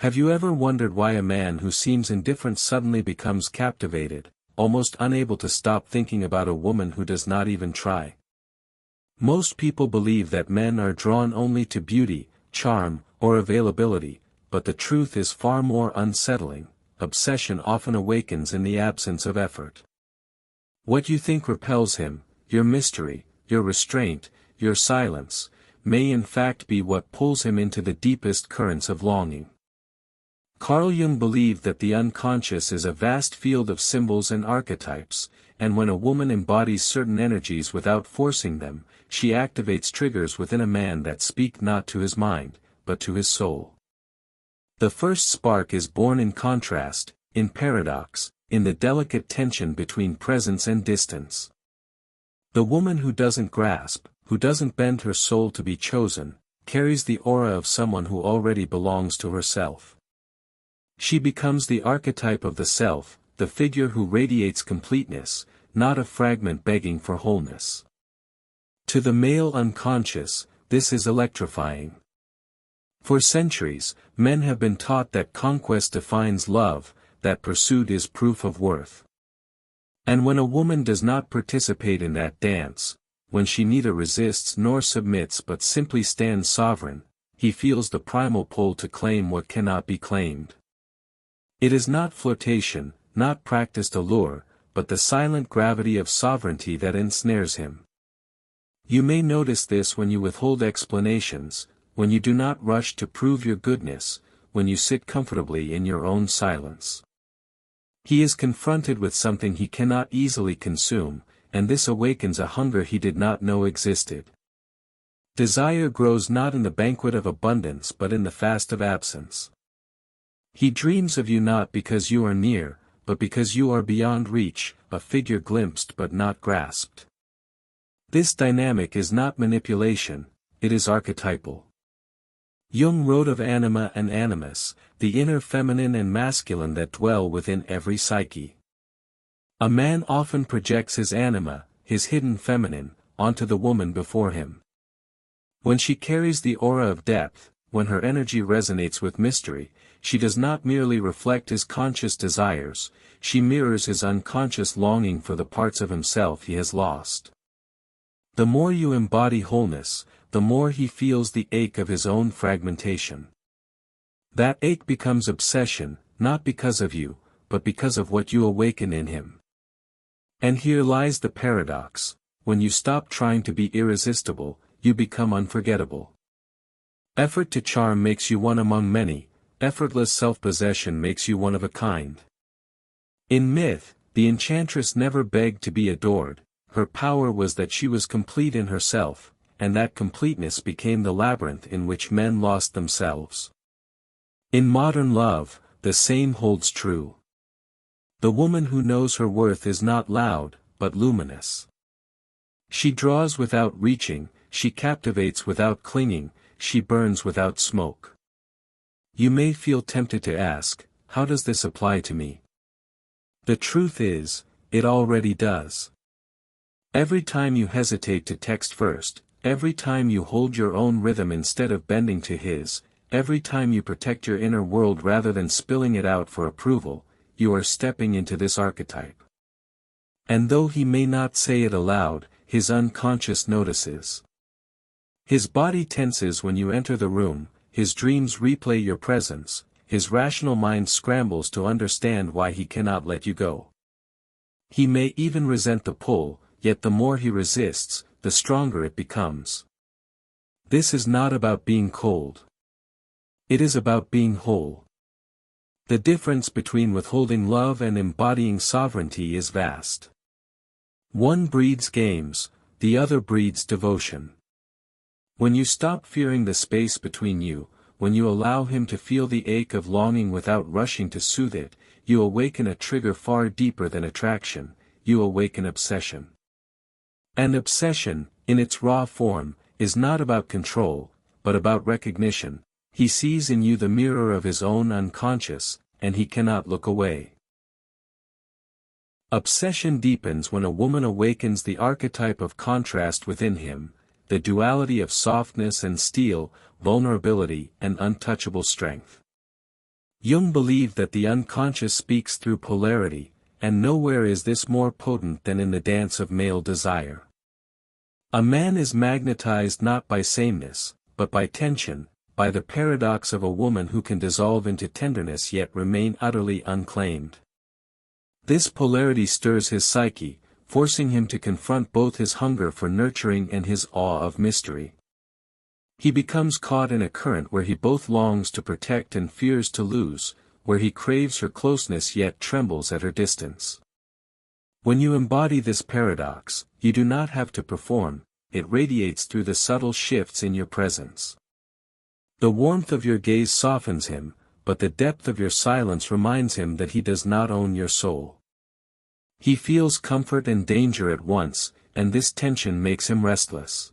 Have you ever wondered why a man who seems indifferent suddenly becomes captivated, almost unable to stop thinking about a woman who does not even try? Most people believe that men are drawn only to beauty, charm, or availability, but the truth is far more unsettling. Obsession often awakens in the absence of effort. What you think repels him, your mystery, your restraint, your silence, may in fact be what pulls him into the deepest currents of longing. Carl Jung believed that the unconscious is a vast field of symbols and archetypes, and when a woman embodies certain energies without forcing them, she activates triggers within a man that speak not to his mind, but to his soul. The first spark is born in contrast, in paradox, in the delicate tension between presence and distance. The woman who doesn't grasp, who doesn't bend her soul to be chosen, carries the aura of someone who already belongs to herself. She becomes the archetype of the self, the figure who radiates completeness, not a fragment begging for wholeness. To the male unconscious, this is electrifying. For centuries, men have been taught that conquest defines love, that pursuit is proof of worth. And when a woman does not participate in that dance, when she neither resists nor submits but simply stands sovereign, he feels the primal pull to claim what cannot be claimed. It is not flirtation, not practiced allure, but the silent gravity of sovereignty that ensnares him. You may notice this when you withhold explanations, when you do not rush to prove your goodness, when you sit comfortably in your own silence. He is confronted with something he cannot easily consume, and this awakens a hunger he did not know existed. Desire grows not in the banquet of abundance but in the fast of absence. He dreams of you not because you are near, but because you are beyond reach, a figure glimpsed but not grasped. This dynamic is not manipulation, it is archetypal. Jung wrote of anima and animus, the inner feminine and masculine that dwell within every psyche. A man often projects his anima, his hidden feminine, onto the woman before him. When she carries the aura of depth, when her energy resonates with mystery, she does not merely reflect his conscious desires, she mirrors his unconscious longing for the parts of himself he has lost. The more you embody wholeness, the more he feels the ache of his own fragmentation. That ache becomes obsession, not because of you, but because of what you awaken in him. And here lies the paradox: when you stop trying to be irresistible, you become unforgettable. Effort to charm makes you one among many, effortless self-possession makes you one of a kind. In myth, the enchantress never begged to be adored, her power was that she was complete in herself, and that completeness became the labyrinth in which men lost themselves. In modern love, the same holds true. The woman who knows her worth is not loud, but luminous. She draws without reaching, she captivates without clinging, she burns without smoke. You may feel tempted to ask, how does this apply to me? The truth is, it already does. Every time you hesitate to text first, every time you hold your own rhythm instead of bending to his, every time you protect your inner world rather than spilling it out for approval, you are stepping into this archetype. And though he may not say it aloud, his unconscious notices. His body tenses when you enter the room, his dreams replay your presence, his rational mind scrambles to understand why he cannot let you go. He may even resent the pull, yet the more he resists, the stronger it becomes. This is not about being cold. It is about being whole. The difference between withholding love and embodying sovereignty is vast. One breeds games, the other breeds devotion. When you stop fearing the space between you, when you allow him to feel the ache of longing without rushing to soothe it, you awaken a trigger far deeper than attraction, you awaken obsession. And obsession, in its raw form, is not about control, but about recognition. He sees in you the mirror of his own unconscious, and he cannot look away. Obsession deepens when a woman awakens the archetype of contrast within him, the duality of softness and steel, vulnerability and untouchable strength. Jung believed that the unconscious speaks through polarity, and nowhere is this more potent than in the dance of male desire. A man is magnetized not by sameness, but by tension, by the paradox of a woman who can dissolve into tenderness yet remain utterly unclaimed. This polarity stirs his psyche, forcing him to confront both his hunger for nurturing and his awe of mystery. He becomes caught in a current where he both longs to protect and fears to lose, where he craves her closeness yet trembles at her distance. When you embody this paradox, you do not have to perform, it radiates through the subtle shifts in your presence. The warmth of your gaze softens him, but the depth of your silence reminds him that he does not own your soul. He feels comfort and danger at once, and this tension makes him restless.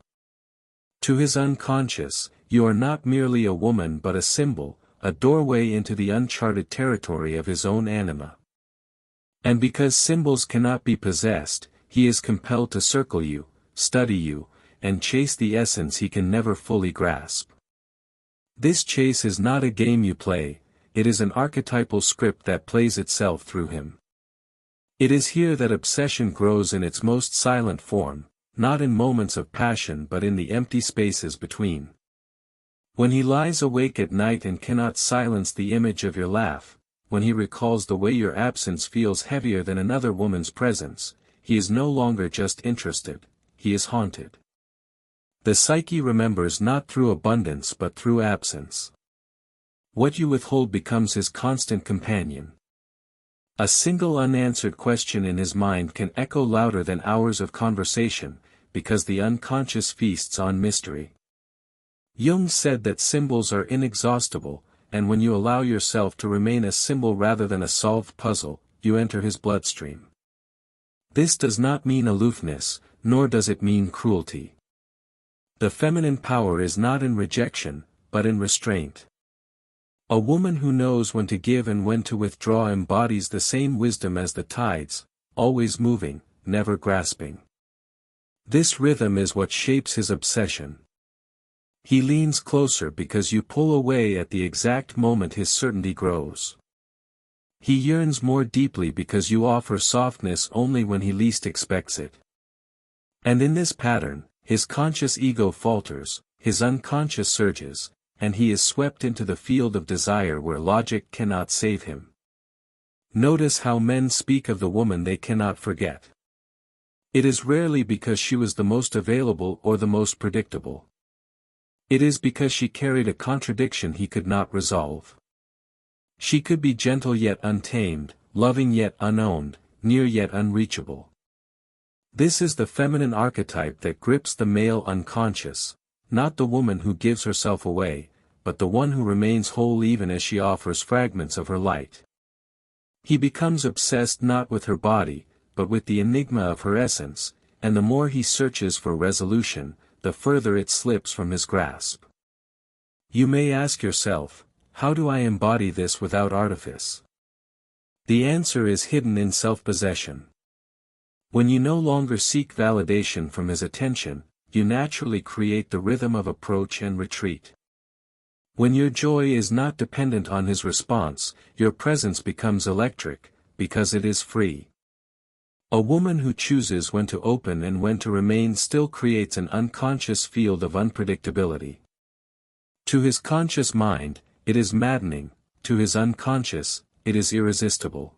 To his unconscious, you are not merely a woman but a symbol, a doorway into the uncharted territory of his own anima. And because symbols cannot be possessed, he is compelled to circle you, study you, and chase the essence he can never fully grasp. This chase is not a game you play, it is an archetypal script that plays itself through him. It is here that obsession grows in its most silent form, not in moments of passion but in the empty spaces between. When he lies awake at night and cannot silence the image of your laugh, when he recalls the way your absence feels heavier than another woman's presence, he is no longer just interested, he is haunted. The psyche remembers not through abundance but through absence. What you withhold becomes his constant companion. A single unanswered question in his mind can echo louder than hours of conversation, because the unconscious feasts on mystery. Jung said that symbols are inexhaustible, and when you allow yourself to remain a symbol rather than a solved puzzle, you enter his bloodstream. This does not mean aloofness, nor does it mean cruelty. The feminine power is not in rejection, but in restraint. A woman who knows when to give and when to withdraw embodies the same wisdom as the tides, always moving, never grasping. This rhythm is what shapes his obsession. He leans closer because you pull away at the exact moment his certainty grows. He yearns more deeply because you offer softness only when he least expects it. And in this pattern, his conscious ego falters, his unconscious surges, and he is swept into the field of desire where logic cannot save him. Notice how men speak of the woman they cannot forget. It is rarely because she was the most available or the most predictable. It is because she carried a contradiction he could not resolve. She could be gentle yet untamed, loving yet unowned, near yet unreachable. This is the feminine archetype that grips the male unconscious, not the woman who gives herself away, but the one who remains whole even as she offers fragments of her light. He becomes obsessed not with her body, but with the enigma of her essence, and the more he searches for resolution, the further it slips from his grasp. You may ask yourself, how do I embody this without artifice? The answer is hidden in self-possession. When you no longer seek validation from his attention, you naturally create the rhythm of approach and retreat. When your joy is not dependent on his response, your presence becomes electric, because it is free. A woman who chooses when to open and when to remain still creates an unconscious field of unpredictability. To his conscious mind, it is maddening, to his unconscious, it is irresistible.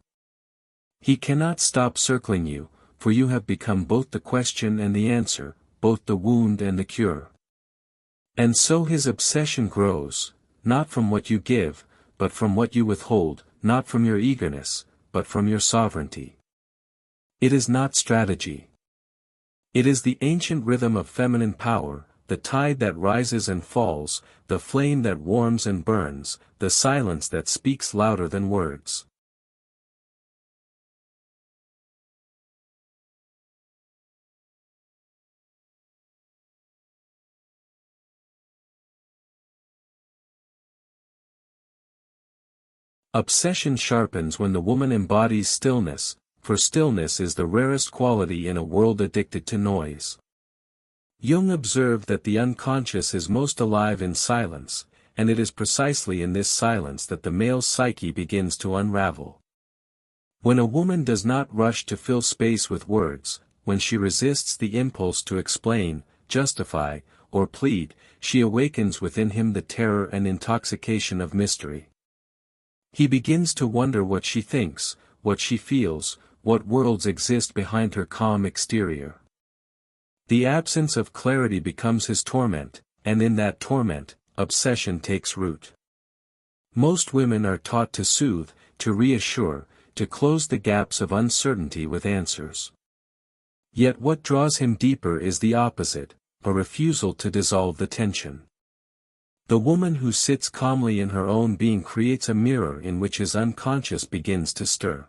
He cannot stop circling you, for you have become both the question and the answer, both the wound and the cure. And so his obsession grows, not from what you give, but from what you withhold, not from your eagerness, but from your sovereignty. It is not strategy. It is the ancient rhythm of feminine power, the tide that rises and falls, the flame that warms and burns, the silence that speaks louder than words. Obsession sharpens when the woman embodies stillness, for stillness is the rarest quality in a world addicted to noise. Jung observed that the unconscious is most alive in silence, and it is precisely in this silence that the male psyche begins to unravel. When a woman does not rush to fill space with words, when she resists the impulse to explain, justify, or plead, she awakens within him the terror and intoxication of mystery. He begins to wonder what she thinks, what she feels, what worlds exist behind her calm exterior. The absence of clarity becomes his torment, and in that torment, obsession takes root. Most women are taught to soothe, to reassure, to close the gaps of uncertainty with answers. Yet what draws him deeper is the opposite, a refusal to dissolve the tension. The woman who sits calmly in her own being creates a mirror in which his unconscious begins to stir.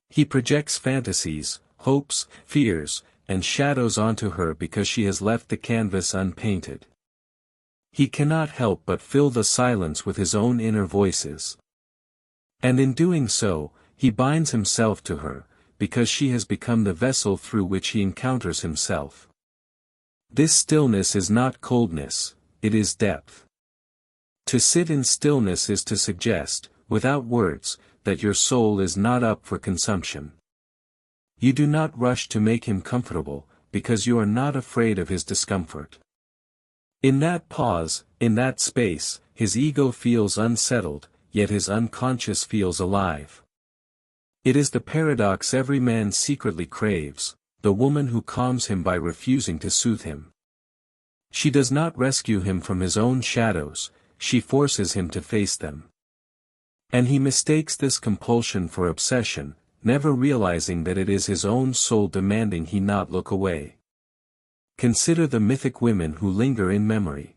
He projects fantasies, hopes, fears, and shadows onto her because she has left the canvas unpainted. He cannot help but fill the silence with his own inner voices. And in doing so, he binds himself to her, because she has become the vessel through which he encounters himself. This stillness is not coldness, it is depth. To sit in stillness is to suggest, without words, that your soul is not up for consumption. You do not rush to make him comfortable, because you are not afraid of his discomfort. In that pause, in that space, his ego feels unsettled, yet his unconscious feels alive. It is the paradox every man secretly craves, the woman who calms him by refusing to soothe him. She does not rescue him from his own shadows, she forces him to face them. And he mistakes this compulsion for obsession, never realizing that it is his own soul demanding he not look away. Consider the mythic women who linger in memory.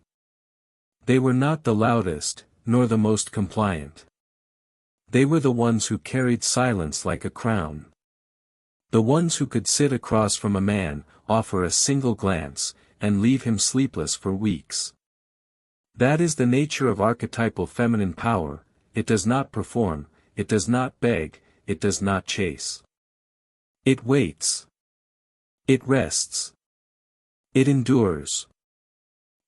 They were not the loudest, nor the most compliant. They were the ones who carried silence like a crown. The ones who could sit across from a man, offer a single glance, and leave him sleepless for weeks. That is the nature of archetypal feminine power. It does not perform, it does not beg, it does not chase. It waits. It rests. It endures.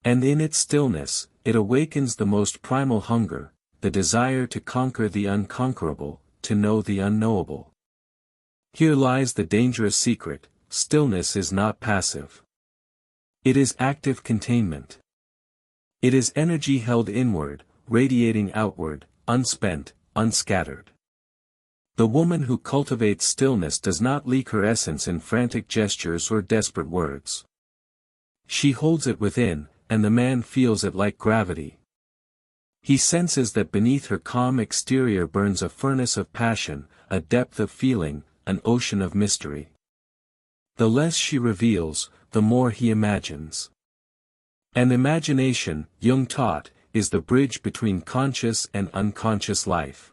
And in its stillness, it awakens the most primal hunger, the desire to conquer the unconquerable, to know the unknowable. Here lies the dangerous secret: stillness is not passive. It is active containment. It is energy held inward, radiating outward, unspent, unscattered. The woman who cultivates stillness does not leak her essence in frantic gestures or desperate words. She holds it within, and the man feels it like gravity. He senses that beneath her calm exterior burns a furnace of passion, a depth of feeling, an ocean of mystery. The less she reveals, the more he imagines. And imagination, Jung taught, is the bridge between conscious and unconscious life.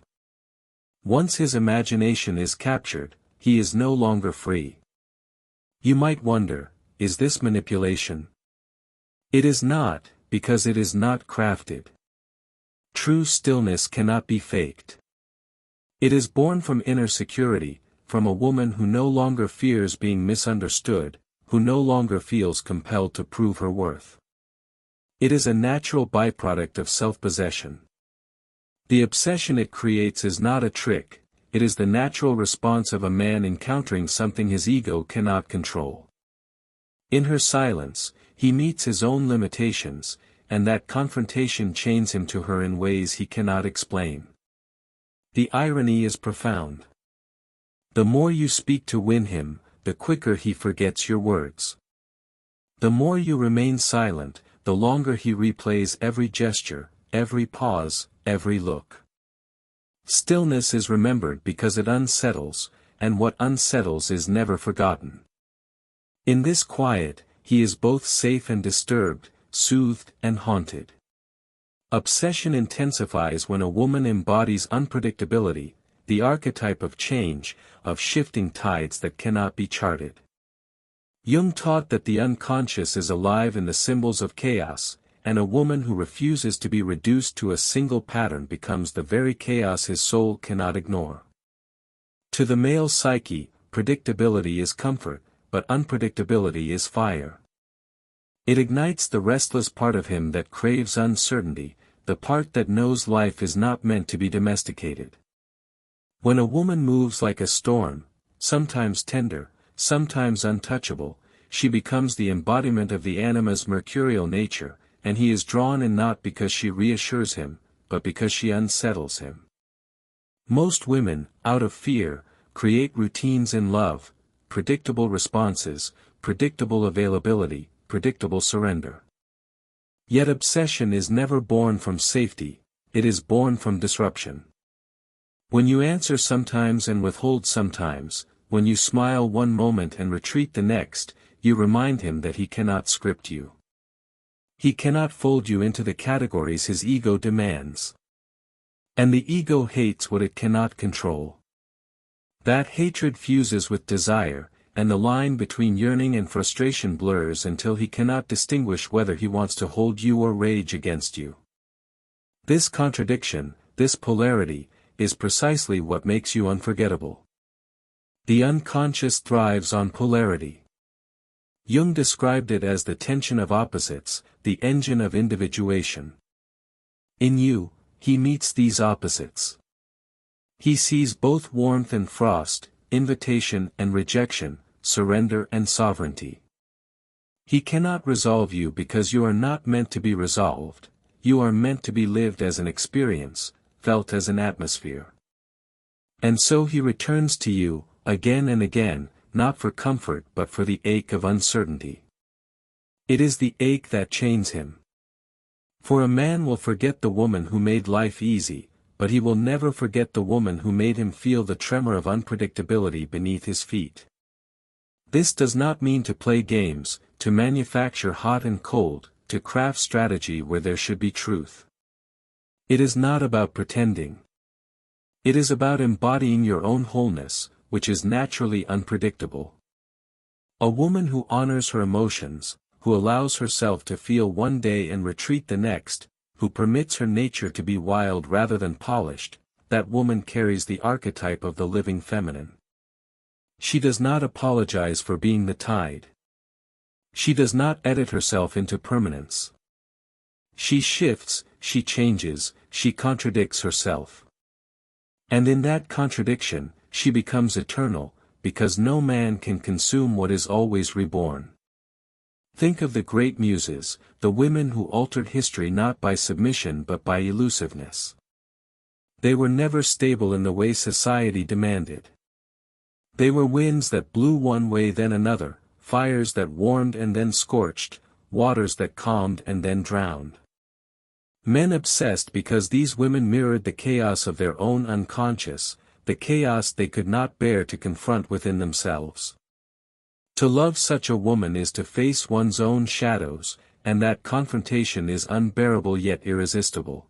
Once his imagination is captured, he is no longer free. You might wonder, is this manipulation? It is not, because it is not crafted. True stillness cannot be faked. It is born from inner security, from a woman who no longer fears being misunderstood, who no longer feels compelled to prove her worth. It is a natural byproduct of self-possession. The obsession it creates is not a trick, it is the natural response of a man encountering something his ego cannot control. In her silence, he meets his own limitations, and that confrontation chains him to her in ways he cannot explain. The irony is profound. The more you speak to win him, the quicker he forgets your words. The more you remain silent, the longer he replays every gesture, every pause, every look. Stillness is remembered because it unsettles, and what unsettles is never forgotten. In this quiet, he is both safe and disturbed, soothed and haunted. Obsession intensifies when a woman embodies unpredictability, the archetype of change, of shifting tides that cannot be charted. Jung taught that the unconscious is alive in the symbols of chaos, and a woman who refuses to be reduced to a single pattern becomes the very chaos his soul cannot ignore. To the male psyche, predictability is comfort, but unpredictability is fire. It ignites the restless part of him that craves uncertainty, the part that knows life is not meant to be domesticated. When a woman moves like a storm, sometimes tender, sometimes untouchable, she becomes the embodiment of the anima's mercurial nature, and he is drawn in not because she reassures him, but because she unsettles him. Most women, out of fear, create routines in love, predictable responses, predictable availability, predictable surrender. Yet obsession is never born from safety, it is born from disruption. When you answer sometimes and withhold sometimes, when you smile one moment and retreat the next, you remind him that he cannot script you. He cannot fold you into the categories his ego demands. And the ego hates what it cannot control. That hatred fuses with desire, and the line between yearning and frustration blurs until he cannot distinguish whether he wants to hold you or rage against you. This contradiction, this polarity, is precisely what makes you unforgettable. The unconscious thrives on polarity. Jung described it as the tension of opposites, the engine of individuation. In you, he meets these opposites. He sees both warmth and frost, invitation and rejection, surrender and sovereignty. He cannot resolve you because you are not meant to be resolved, you are meant to be lived as an experience, felt as an atmosphere. And so he returns to you, again and again, not for comfort but for the ache of uncertainty. It is the ache that chains him. For a man will forget the woman who made life easy, but he will never forget the woman who made him feel the tremor of unpredictability beneath his feet. This does not mean to play games, to manufacture hot and cold, to craft strategy where there should be truth. It is not about pretending. It is about embodying your own wholeness, which is naturally unpredictable. A woman who honors her emotions, who allows herself to feel one day and retreat the next, who permits her nature to be wild rather than polished, that woman carries the archetype of the living feminine. She does not apologize for being the tide. She does not edit herself into permanence. She shifts, she changes, she contradicts herself. And in that contradiction, she becomes eternal, because no man can consume what is always reborn. Think of the great muses, the women who altered history not by submission but by elusiveness. They were never stable in the way society demanded. They were winds that blew one way then another, fires that warmed and then scorched, waters that calmed and then drowned. Men obsessed because these women mirrored the chaos of their own unconscious, the chaos they could not bear to confront within themselves. To love such a woman is to face one's own shadows, and that confrontation is unbearable yet irresistible.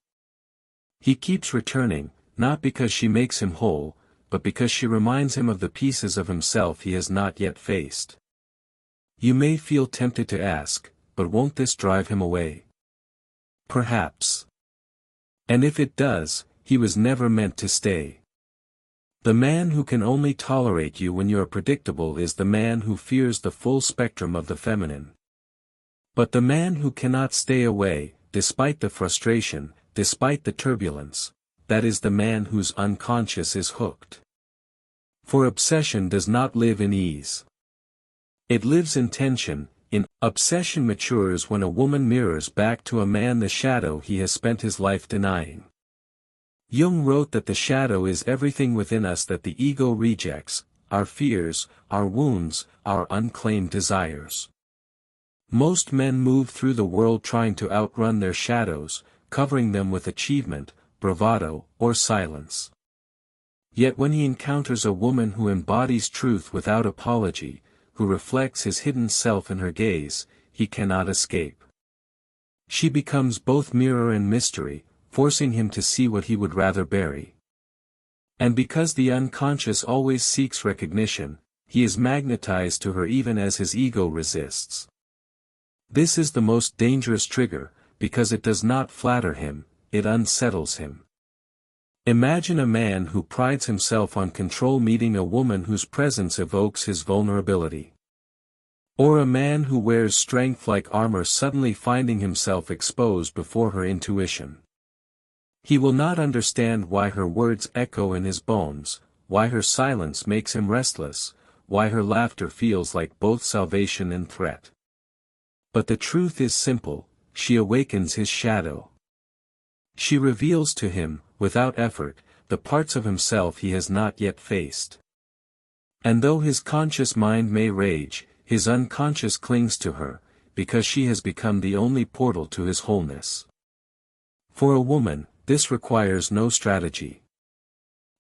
He keeps returning, not because she makes him whole, but because she reminds him of the pieces of himself he has not yet faced. You may feel tempted to ask, but won't this drive him away? Perhaps. And if it does, he was never meant to stay. The man who can only tolerate you when you are predictable is the man who fears the full spectrum of the feminine. But the man who cannot stay away, despite the frustration, despite the turbulence, that is the man whose unconscious is hooked. For obsession does not live in ease. It lives in tension. Obsession matures when a woman mirrors back to a man the shadow he has spent his life denying. Jung wrote that the shadow is everything within us that the ego rejects, our fears, our wounds, our unclaimed desires. Most men move through the world trying to outrun their shadows, covering them with achievement, bravado, or silence. Yet when he encounters a woman who embodies truth without apology, who reflects his hidden self in her gaze, he cannot escape. She becomes both mirror and mystery, forcing him to see what he would rather bury. And because the unconscious always seeks recognition, he is magnetized to her even as his ego resists. This is the most dangerous trigger, because it does not flatter him, it unsettles him. Imagine a man who prides himself on control meeting a woman whose presence evokes his vulnerability. Or a man who wears strength like armor suddenly finding himself exposed before her intuition. He will not understand why her words echo in his bones, why her silence makes him restless, why her laughter feels like both salvation and threat. But the truth is simple: she awakens his shadow. She reveals to him, without effort, the parts of himself he has not yet faced. And though his conscious mind may rage, his unconscious clings to her, because she has become the only portal to his wholeness. For a woman, this requires no strategy.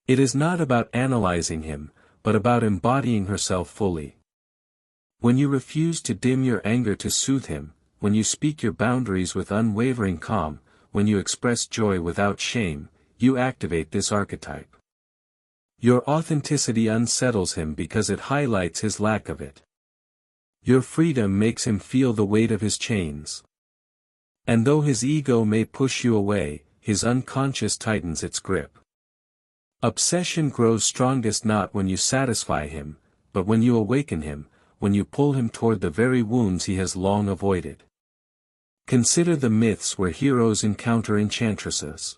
It is not about analyzing him, but about embodying herself fully. When you refuse to dim your anger to soothe him, when you speak your boundaries with unwavering calm, when you express joy without shame, you activate this archetype. Your authenticity unsettles him because it highlights his lack of it. Your freedom makes him feel the weight of his chains. And though his ego may push you away, his unconscious tightens its grip. Obsession grows strongest not when you satisfy him, but when you awaken him, when you pull him toward the very wounds he has long avoided. Consider the myths where heroes encounter enchantresses.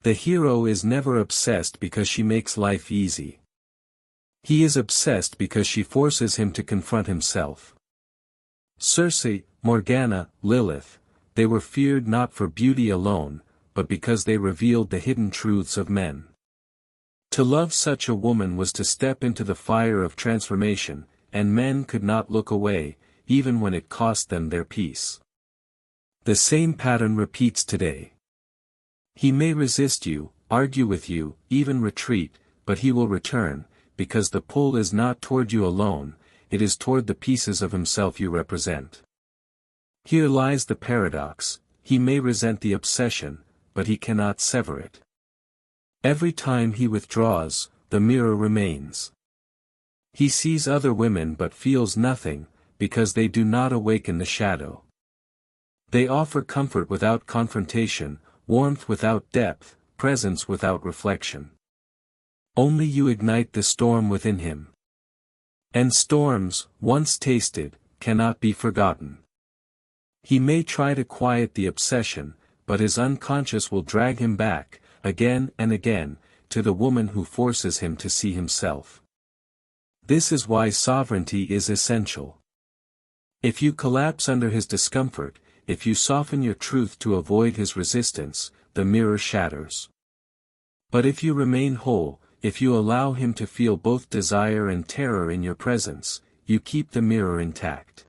The hero is never obsessed because she makes life easy. He is obsessed because she forces him to confront himself. Circe, Morgana, Lilith, they were feared not for beauty alone, but because they revealed the hidden truths of men. To love such a woman was to step into the fire of transformation, and men could not look away, even when it cost them their peace. The same pattern repeats today. He may resist you, argue with you, even retreat, but he will return, because the pull is not toward you alone, it is toward the pieces of himself you represent. Here lies the paradox: he may resent the obsession, but he cannot sever it. Every time he withdraws, the mirror remains. He sees other women but feels nothing, because they do not awaken the shadow. They offer comfort without confrontation, warmth without depth, presence without reflection. Only you ignite the storm within him. And storms, once tasted, cannot be forgotten. He may try to quiet the obsession, but his unconscious will drag him back, again and again, to the woman who forces him to see himself. This is why sovereignty is essential. If you collapse under his discomfort, if you soften your truth to avoid his resistance, the mirror shatters. But if you remain whole, if you allow him to feel both desire and terror in your presence, you keep the mirror intact.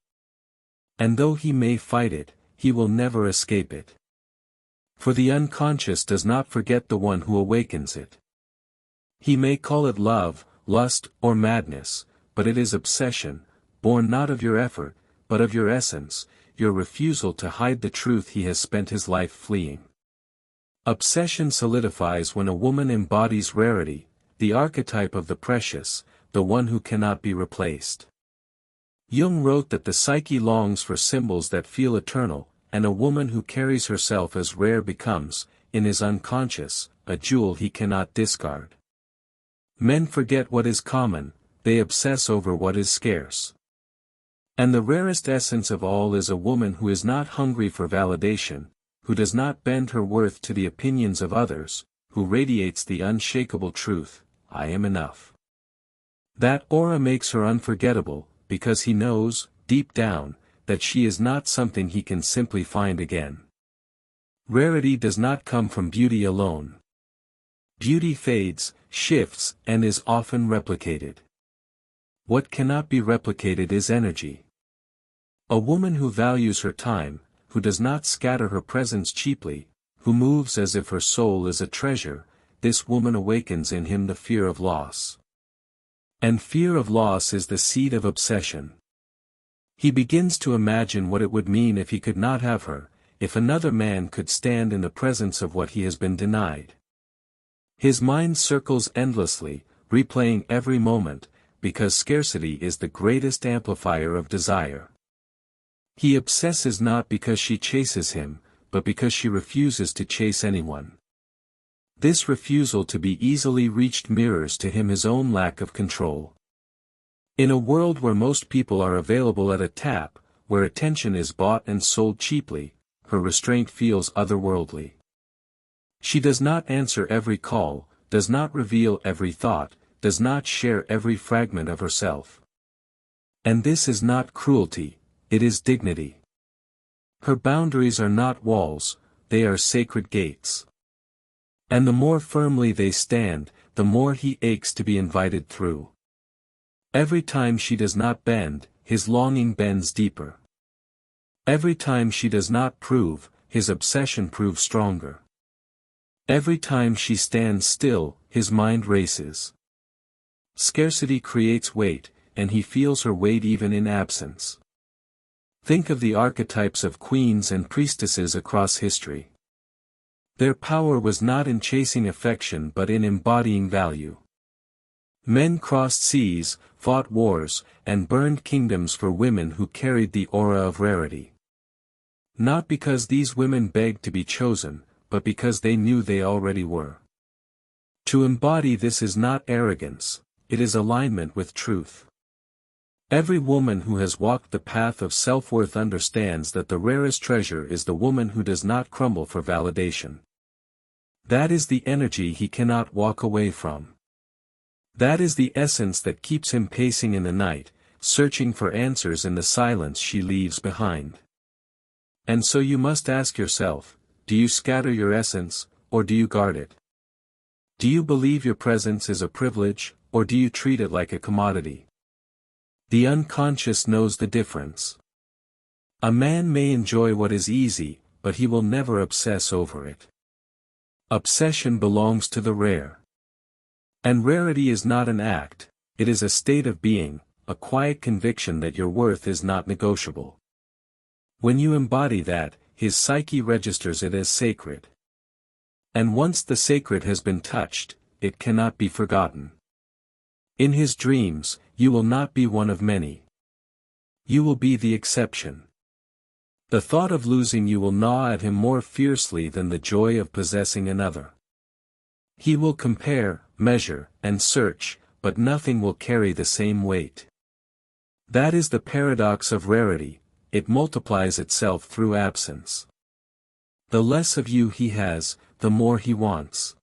And though he may fight it, he will never escape it. For the unconscious does not forget the one who awakens it. He may call it love, lust, or madness, but it is obsession, born not of your effort, but of your essence, your refusal to hide the truth he has spent his life fleeing. Obsession solidifies when a woman embodies rarity, the archetype of the precious, the one who cannot be replaced. Jung wrote that the psyche longs for symbols that feel eternal, and a woman who carries herself as rare becomes, in his unconscious, a jewel he cannot discard. Men forget what is common, they obsess over what is scarce. And the rarest essence of all is a woman who is not hungry for validation, who does not bend her worth to the opinions of others, who radiates the unshakable truth: I am enough. That aura makes her unforgettable, because he knows, deep down, that she is not something he can simply find again. Rarity does not come from beauty alone. Beauty fades, shifts, and is often replicated. What cannot be replicated is energy. A woman who values her time, who does not scatter her presence cheaply, who moves as if her soul is a treasure, this woman awakens in him the fear of loss. And fear of loss is the seed of obsession. He begins to imagine what it would mean if he could not have her, if another man could stand in the presence of what he has been denied. His mind circles endlessly, replaying every moment, because scarcity is the greatest amplifier of desire. He obsesses not because she chases him, but because she refuses to chase anyone. This refusal to be easily reached mirrors to him his own lack of control. In a world where most people are available at a tap, where attention is bought and sold cheaply, her restraint feels otherworldly. She does not answer every call, does not reveal every thought, does not share every fragment of herself. And this is not cruelty, it is dignity. Her boundaries are not walls, they are sacred gates. And the more firmly they stand, the more he aches to be invited through. Every time she does not bend, his longing bends deeper. Every time she does not prove, his obsession proves stronger. Every time she stands still, his mind races. Scarcity creates weight, and he feels her weight even in absence. Think of the archetypes of queens and priestesses across history. Their power was not in chasing affection but in embodying value. Men crossed seas, fought wars, and burned kingdoms for women who carried the aura of rarity. Not because these women begged to be chosen, but because they knew they already were. To embody this is not arrogance, it is alignment with truth. Every woman who has walked the path of self-worth understands that the rarest treasure is the woman who does not crumble for validation. That is the energy he cannot walk away from. That is the essence that keeps him pacing in the night, searching for answers in the silence she leaves behind. And so you must ask yourself, do you scatter your essence, or do you guard it? Do you believe your presence is a privilege, or do you treat it like a commodity? The unconscious knows the difference. A man may enjoy what is easy, but he will never obsess over it. Obsession belongs to the rare. And rarity is not an act, it is a state of being, a quiet conviction that your worth is not negotiable. When you embody that, his psyche registers it as sacred. And once the sacred has been touched, it cannot be forgotten. In his dreams, you will not be one of many. You will be the exception. The thought of losing you will gnaw at him more fiercely than the joy of possessing another. He will compare, measure, and search, but nothing will carry the same weight. That is the paradox of rarity, it multiplies itself through absence. The less of you he has, the more he wants.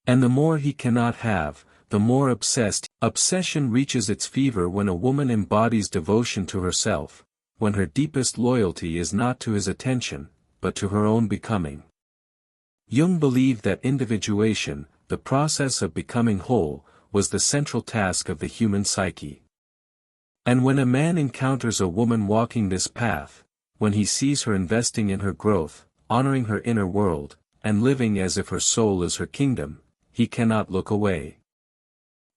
And the more he cannot have, the more obsessed. Obsession reaches its fever when a woman embodies devotion to herself, when her deepest loyalty is not to his attention, but to her own becoming. Jung believed that individuation, the process of becoming whole, was the central task of the human psyche. And when a man encounters a woman walking this path, when he sees her investing in her growth, honoring her inner world, and living as if her soul is her kingdom, he cannot look away.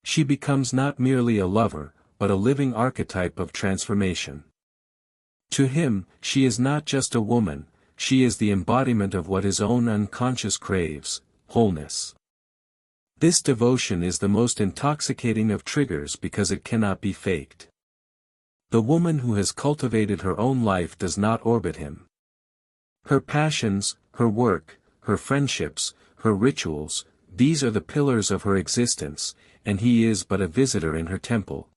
She becomes not merely a lover, but a living archetype of transformation. To him, she is not just a woman, she is the embodiment of what his own unconscious craves, wholeness. This devotion is the most intoxicating of triggers because it cannot be faked. The woman who has cultivated her own life does not orbit him. Her passions, her work, her friendships, her rituals, these are the pillars of her existence, and he is but a visitor in her temple.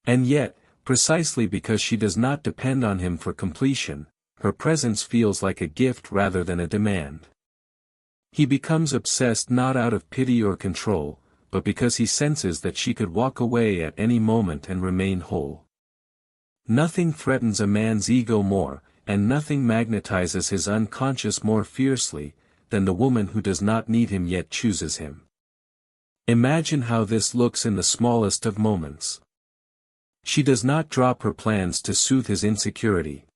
And yet, precisely because she does not depend on him for completion, her presence feels like a gift rather than a demand. He becomes obsessed not out of pity or control, but because he senses that she could walk away at any moment and remain whole. Nothing threatens a man's ego more, and nothing magnetizes his unconscious more fiercely, than the woman who does not need him yet chooses him. Imagine how this looks in the smallest of moments. She does not drop her plans to soothe his insecurity.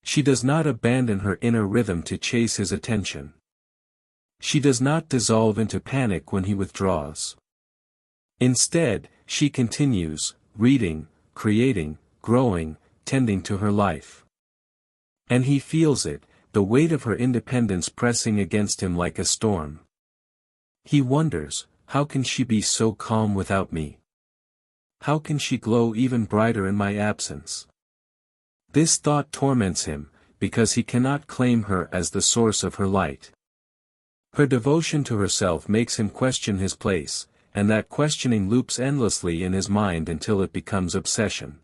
She does not abandon her inner rhythm to chase his attention. She does not dissolve into panic when he withdraws. Instead, she continues, reading, creating, growing, tending to her life. And he feels it, the weight of her independence pressing against him like a storm. He wonders, how can she be so calm without me? How can she glow even brighter in my absence? This thought torments him, because he cannot claim her as the source of her light. Her devotion to herself makes him question his place, and that questioning loops endlessly in his mind until it becomes obsession.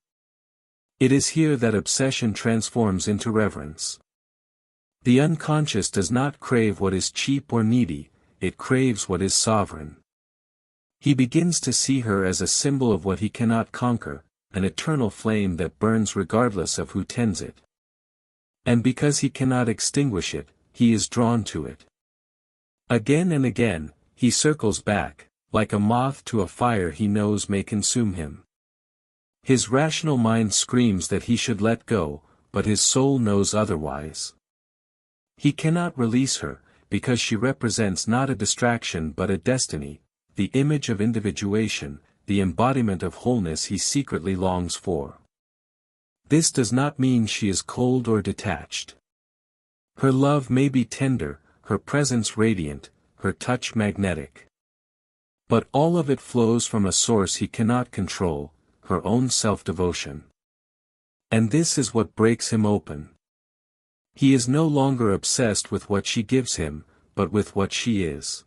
It is here that obsession transforms into reverence. The unconscious does not crave what is cheap or needy, it craves what is sovereign. He begins to see her as a symbol of what he cannot conquer, an eternal flame that burns regardless of who tends it. And because he cannot extinguish it, he is drawn to it. Again and again, he circles back, like a moth to a fire he knows may consume him. His rational mind screams that he should let go, but his soul knows otherwise. He cannot release her, because she represents not a distraction but a destiny, the image of individuation, the embodiment of wholeness he secretly longs for. This does not mean she is cold or detached. Her love may be tender, her presence radiant, her touch magnetic. But all of it flows from a source he cannot control, her own self-devotion. And this is what breaks him open. He is no longer obsessed with what she gives him, but with what she is.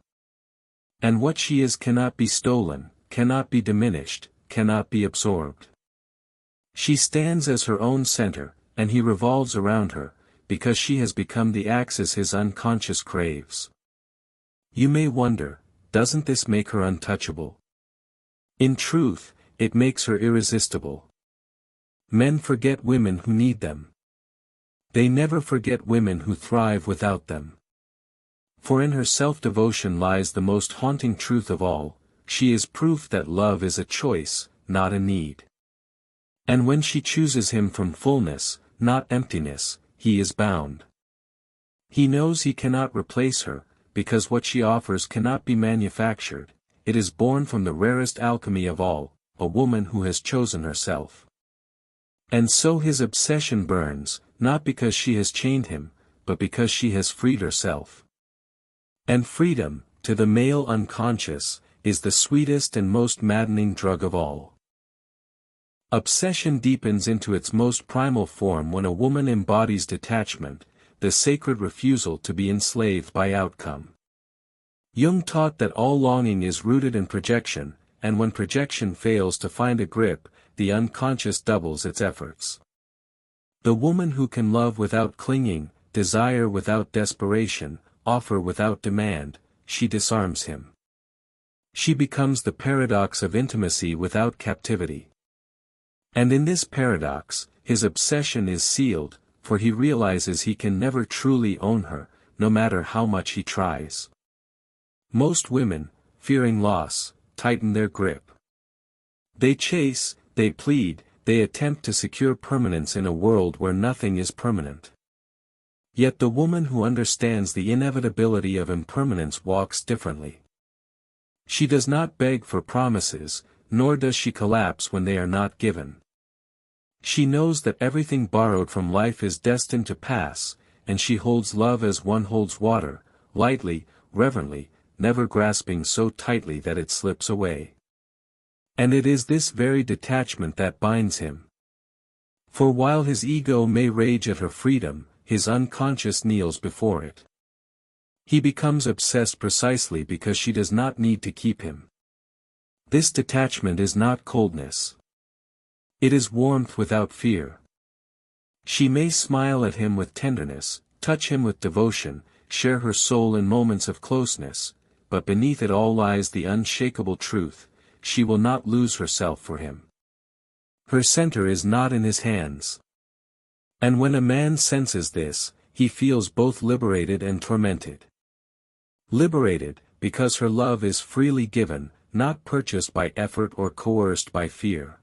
And what she is cannot be stolen, cannot be diminished, cannot be absorbed. She stands as her own center, and he revolves around her, because she has become the axis his unconscious craves. You may wonder, doesn't this make her untouchable? In truth, it makes her irresistible. Men forget women who need them. They never forget women who thrive without them. For in her self-devotion lies the most haunting truth of all, she is proof that love is a choice, not a need. And when she chooses him from fullness, not emptiness, he is bound. He knows he cannot replace her, because what she offers cannot be manufactured, it is born from the rarest alchemy of all, a woman who has chosen herself. And so his obsession burns, not because she has chained him, but because she has freed herself. And freedom, to the male unconscious, is the sweetest and most maddening drug of all. Obsession deepens into its most primal form when a woman embodies detachment, the sacred refusal to be enslaved by outcome. Jung taught that all longing is rooted in projection, and when projection fails to find a grip, the unconscious doubles its efforts. The woman who can love without clinging, desire without desperation, offer without demand, she disarms him. She becomes the paradox of intimacy without captivity. And in this paradox, his obsession is sealed, for he realizes he can never truly own her, no matter how much he tries. Most women, fearing loss, tighten their grip. They chase, they plead, they attempt to secure permanence in a world where nothing is permanent. Yet the woman who understands the inevitability of impermanence walks differently. She does not beg for promises, nor does she collapse when they are not given. She knows that everything borrowed from life is destined to pass, and she holds love as one holds water, lightly, reverently, never grasping so tightly that it slips away. And it is this very detachment that binds him. For while his ego may rage at her freedom, his unconscious kneels before it. He becomes obsessed precisely because she does not need to keep him. This detachment is not coldness. It is warmth without fear. She may smile at him with tenderness, touch him with devotion, share her soul in moments of closeness, but beneath it all lies the unshakable truth, she will not lose herself for him. Her center is not in his hands. And when a man senses this, he feels both liberated and tormented. Liberated, because her love is freely given, not purchased by effort or coerced by fear.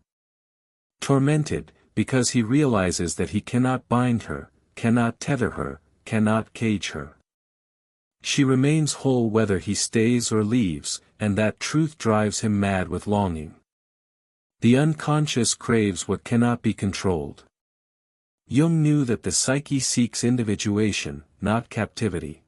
Tormented, because he realizes that he cannot bind her, cannot tether her, cannot cage her. She remains whole whether he stays or leaves, and that truth drives him mad with longing. The unconscious craves what cannot be controlled. Jung knew that the psyche seeks individuation, not captivity.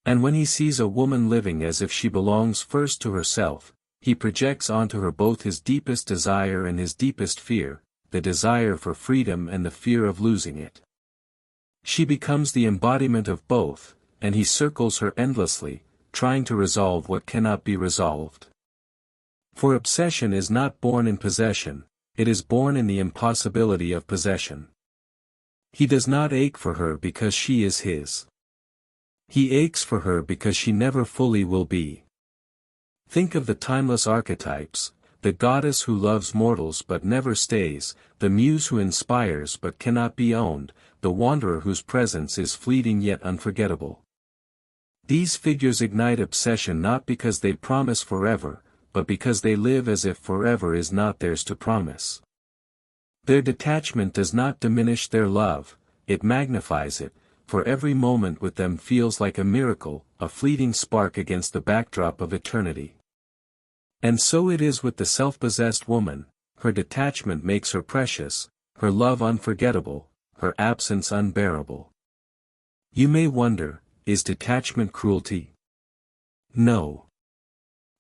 And when he sees a woman living as if she belongs first to herself, he projects onto her both his deepest desire and his deepest fear, the desire for freedom and the fear of losing it. She becomes the embodiment of both, and he circles her endlessly, trying to resolve what cannot be resolved. For obsession is not born in possession, it is born in the impossibility of possession. He does not ache for her because she is his. He aches for her because she never fully will be. Think of the timeless archetypes, the goddess who loves mortals but never stays, the muse who inspires but cannot be owned, the wanderer whose presence is fleeting yet unforgettable. These figures ignite obsession not because they promise forever, but because they live as if forever is not theirs to promise. Their detachment does not diminish their love, it magnifies it, for every moment with them feels like a miracle, a fleeting spark against the backdrop of eternity. And so it is with the self-possessed woman, her detachment makes her precious, her love unforgettable, her absence unbearable. You may wonder, is detachment cruelty? No.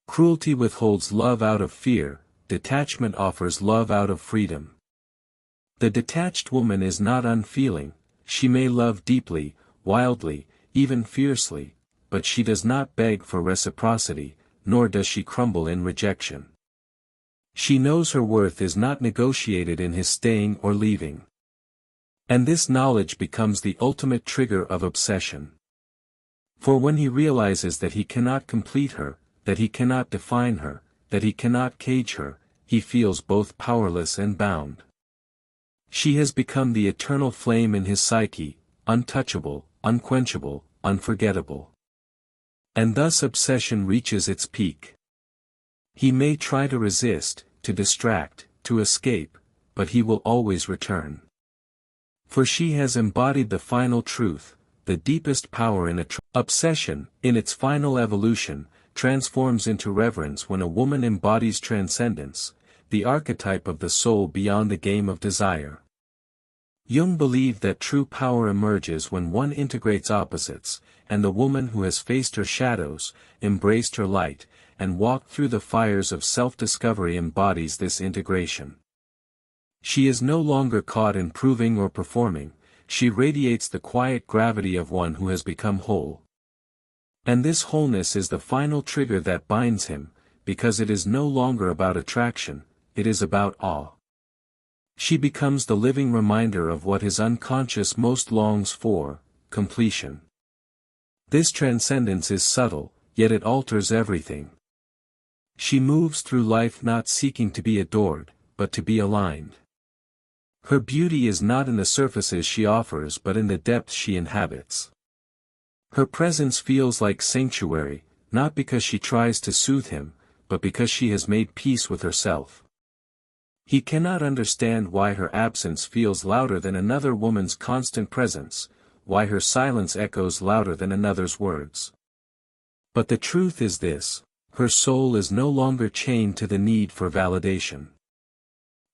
Cruelty withholds love out of fear, detachment offers love out of freedom. The detached woman is not unfeeling, she may love deeply, wildly, even fiercely, but she does not beg for reciprocity, nor does she crumble in rejection. She knows her worth is not negotiated in his staying or leaving. And this knowledge becomes the ultimate trigger of obsession. For when he realizes that he cannot complete her, that he cannot define her, that he cannot cage her, he feels both powerless and bound. She has become the eternal flame in his psyche, untouchable, unquenchable, unforgettable. And thus obsession reaches its peak. He may try to resist, to distract, to escape, but he will always return. For she has embodied the final truth, the deepest power in obsession, in its final evolution, transforms into reverence when a woman embodies transcendence, the archetype of the soul beyond the game of desire. Jung believed that true power emerges when one integrates opposites, and the woman who has faced her shadows, embraced her light, and walked through the fires of self-discovery embodies this integration. She is no longer caught in proving or performing, she radiates the quiet gravity of one who has become whole. And this wholeness is the final trigger that binds him, because it is no longer about attraction, it is about awe. She becomes the living reminder of what his unconscious most longs for, completion. This transcendence is subtle, yet it alters everything. She moves through life not seeking to be adored, but to be aligned. Her beauty is not in the surfaces she offers but in the depths she inhabits. Her presence feels like sanctuary, not because she tries to soothe him, but because she has made peace with herself. He cannot understand why her absence feels louder than another woman's constant presence, why her silence echoes louder than another's words. But the truth is this, her soul is no longer chained to the need for validation.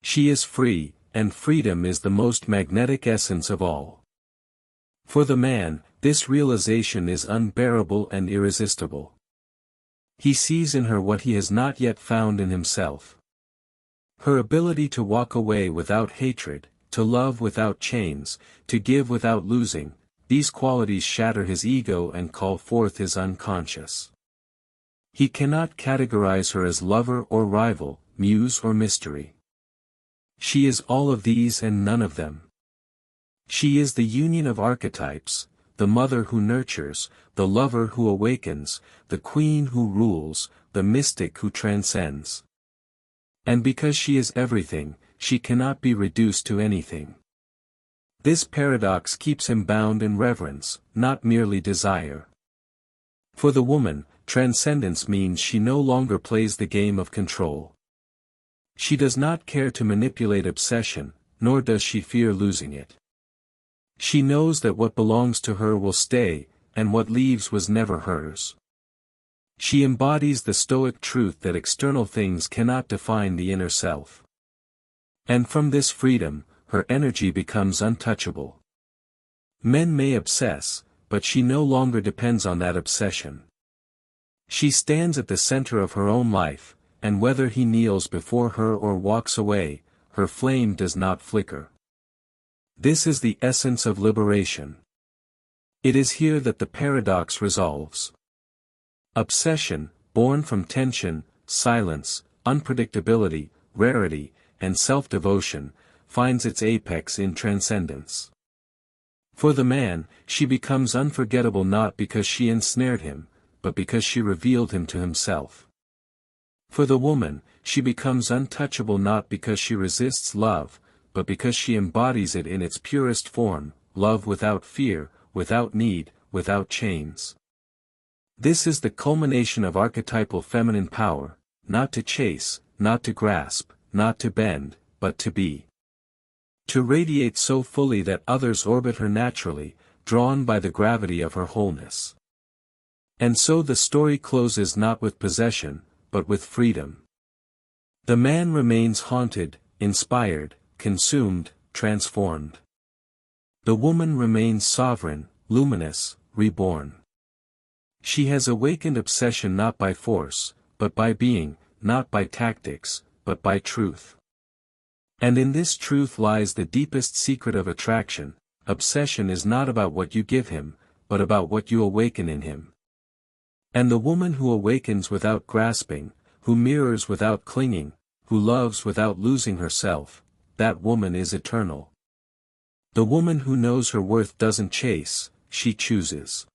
She is free, and freedom is the most magnetic essence of all. For the man, this realization is unbearable and irresistible. He sees in her what he has not yet found in himself. Her ability to walk away without hatred, to love without chains, to give without losing, these qualities shatter his ego and call forth his unconscious. He cannot categorize her as lover or rival, muse or mystery. She is all of these and none of them. She is the union of archetypes, the mother who nurtures, the lover who awakens, the queen who rules, the mystic who transcends. And because she is everything, she cannot be reduced to anything. This paradox keeps him bound in reverence, not merely desire. For the woman, transcendence means she no longer plays the game of control. She does not care to manipulate obsession, nor does she fear losing it. She knows that what belongs to her will stay, and what leaves was never hers. She embodies the Stoic truth that external things cannot define the inner self. And from this freedom, her energy becomes untouchable. Men may obsess, but she no longer depends on that obsession. She stands at the center of her own life, and whether he kneels before her or walks away, her flame does not flicker. This is the essence of liberation. It is here that the paradox resolves. Obsession, born from tension, silence, unpredictability, rarity, and self-devotion, finds its apex in transcendence. For the man, she becomes unforgettable not because she ensnared him, but because she revealed him to himself. For the woman, she becomes untouchable not because she resists love, but because she embodies it in its purest form, love without fear, without need, without chains. This is the culmination of archetypal feminine power, not to chase, not to grasp, not to bend, but to be. To radiate so fully that others orbit her naturally, drawn by the gravity of her wholeness. And so the story closes not with possession, but with freedom. The man remains haunted, inspired, consumed, transformed. The woman remains sovereign, luminous, reborn. She has awakened obsession not by force, but by being, not by tactics, but by truth. And in this truth lies the deepest secret of attraction. Obsession is not about what you give him, but about what you awaken in him. And the woman who awakens without grasping, who mirrors without clinging, who loves without losing herself, that woman is eternal. The woman who knows her worth doesn't chase, she chooses.